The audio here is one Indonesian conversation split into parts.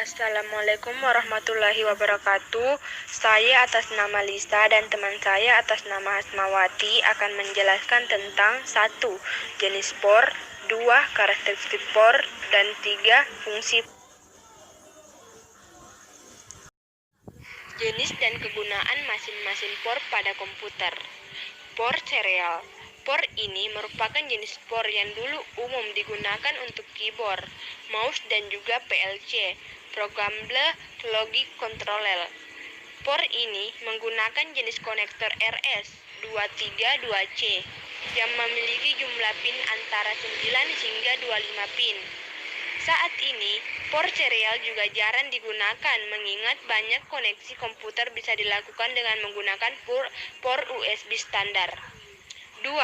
Assalamualaikum warahmatullahi wabarakatuh. Saya atas nama Lisa dan teman saya atas nama Hasmawati akan menjelaskan tentang 1. Jenis por, 2. Karakteristik por, dan 3. Fungsi. Jenis dan kegunaan masing-masing por pada komputer. Por serial. Por ini merupakan jenis por yang dulu umum digunakan untuk keyboard, mouse, dan juga PLC, Programmable Logic Controller. Por ini menggunakan jenis konektor RS232C yang memiliki jumlah pin antara 9 hingga 25 pin. Saat ini, por serial juga jarang digunakan mengingat banyak koneksi komputer bisa dilakukan dengan menggunakan por USB standar. 2.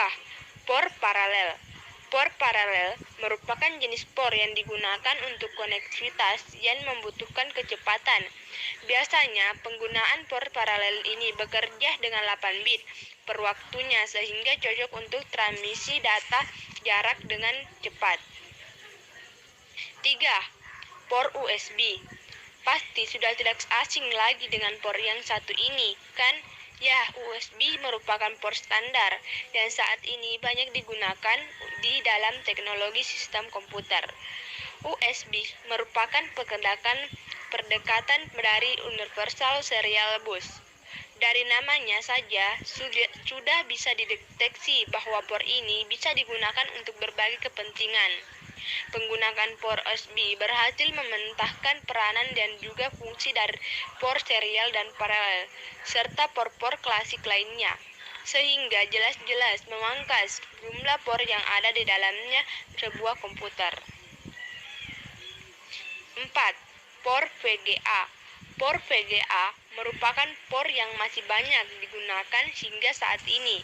Por paralel. Por paralel merupakan jenis por yang digunakan untuk koneksitas yang membutuhkan kecepatan. Biasanya, penggunaan por paralel ini bekerja dengan 8 bit per waktunya sehingga cocok untuk transmisi data jarak dengan cepat. 3. Por USB. Pasti sudah tidak asing lagi dengan por yang satu ini, kan? Ya, USB merupakan por standar yang saat ini banyak digunakan di dalam teknologi sistem komputer. USB merupakan perdekatan dari Universal Serial Bus. Dari namanya saja sudah bisa dideteksi bahwa por ini bisa digunakan untuk berbagai kepentingan. Penggunaan por USB berhasil mementahkan peranan dan juga fungsi dari por serial dan paralel, serta por-por klasik lainnya, sehingga jelas-jelas memangkas jumlah por yang ada di dalamnya sebuah komputer. 4. Por VGA. Por VGA merupakan por yang masih banyak digunakan hingga saat ini.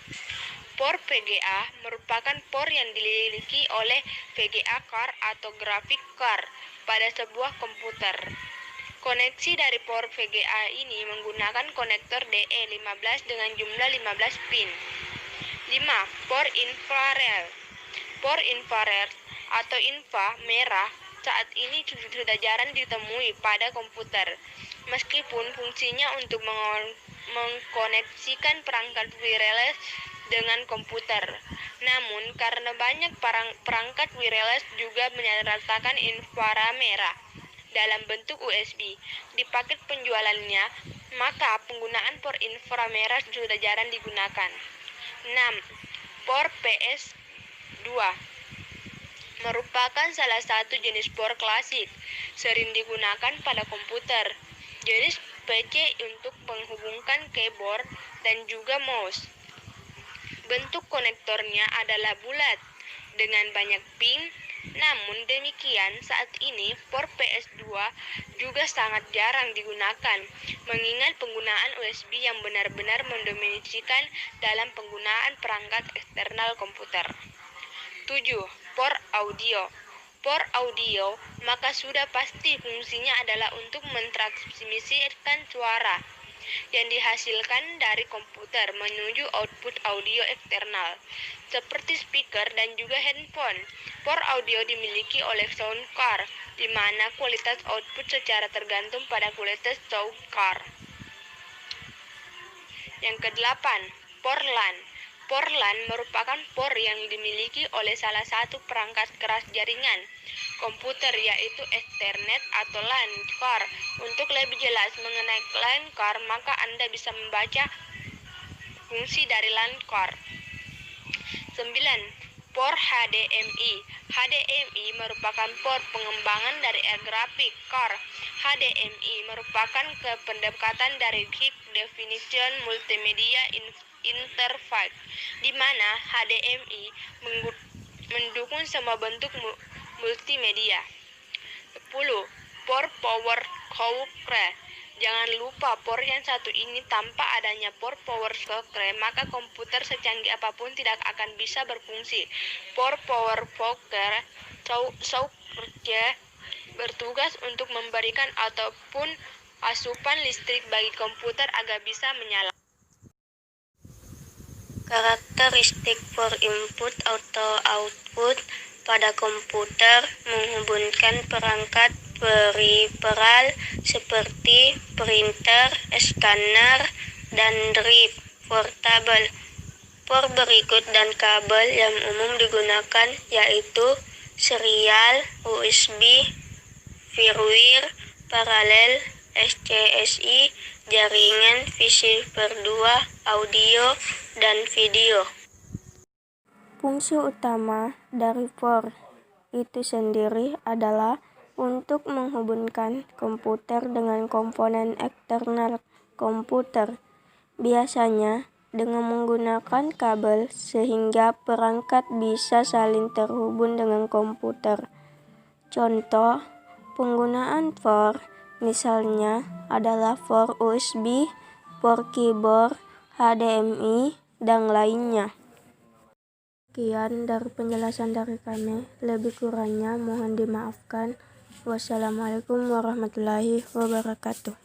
Por VGA merupakan por yang dimiliki oleh VGA card atau graphic card pada sebuah komputer. Koneksi dari por VGA ini menggunakan konektor DE15 dengan jumlah 15 pin. 5. Por infrared. Por infrared atau infra merah saat ini sudah jarang ditemui pada komputer, meskipun fungsinya untuk mengkoneksikan perangkat wireless dengan komputer. Namun, karena banyak perangkat wireless juga menyertakan inframerah dalam bentuk USB di paket penjualannya, maka penggunaan por inframerah sudah jarang digunakan. 6. Por PS2 merupakan salah satu jenis por klasik, sering digunakan pada komputer. Jenis PC untuk menghubungkan keyboard dan juga mouse. Bentuk konektornya adalah bulat dengan banyak pin. Namun demikian, saat ini por PS2 juga sangat jarang digunakan, mengingat penggunaan USB yang benar-benar mendominasikan dalam penggunaan perangkat eksternal komputer. 7. Por audio. Por audio maka sudah pasti fungsinya adalah untuk mentransmisikan suara yang dihasilkan dari komputer menuju output audio eksternal, seperti speaker dan juga handphone. Por audio dimiliki oleh sound card, di mana kualitas output secara tergantung pada kualitas sound card. Yang ke-8, por LAN. Por LAN merupakan por yang dimiliki oleh salah satu perangkat keras jaringan komputer, yaitu Ethernet atau LAN card. Untuk lebih jelas mengenai LAN card, maka Anda bisa membaca fungsi dari LAN card. 9. Por HDMI. HDMI merupakan por pengembangan dari graphic card. HDMI merupakan pendekatan dari High Definition Multimedia Interface, di mana HDMI mendukung semua bentuk multimedia. 10. Por power source. Jangan lupa por yang satu ini tanpa adanya por power source, maka komputer secanggih apapun tidak akan bisa berfungsi. Por power source bertugas untuk memberikan ataupun asupan listrik bagi komputer agar bisa menyala. Karakteristik por input atau output pada komputer menghubungkan perangkat periperal seperti printer, scanner, dan drive portable. Port berikut dan kabel yang umum digunakan yaitu serial, USB, firmware, paralel, SCSI, jaringan visi berdua, audio, dan video. Fungsi utama dari port itu sendiri adalah untuk menghubungkan komputer dengan komponen eksternal komputer, biasanya dengan menggunakan kabel sehingga perangkat bisa saling terhubung dengan komputer. Contoh penggunaan port misalnya adalah port USB, port keyboard, HDMI, dan lainnya. Sekian dari penjelasan dari kami, lebih kurangnya mohon dimaafkan. Wassalamualaikum warahmatullahi wabarakatuh.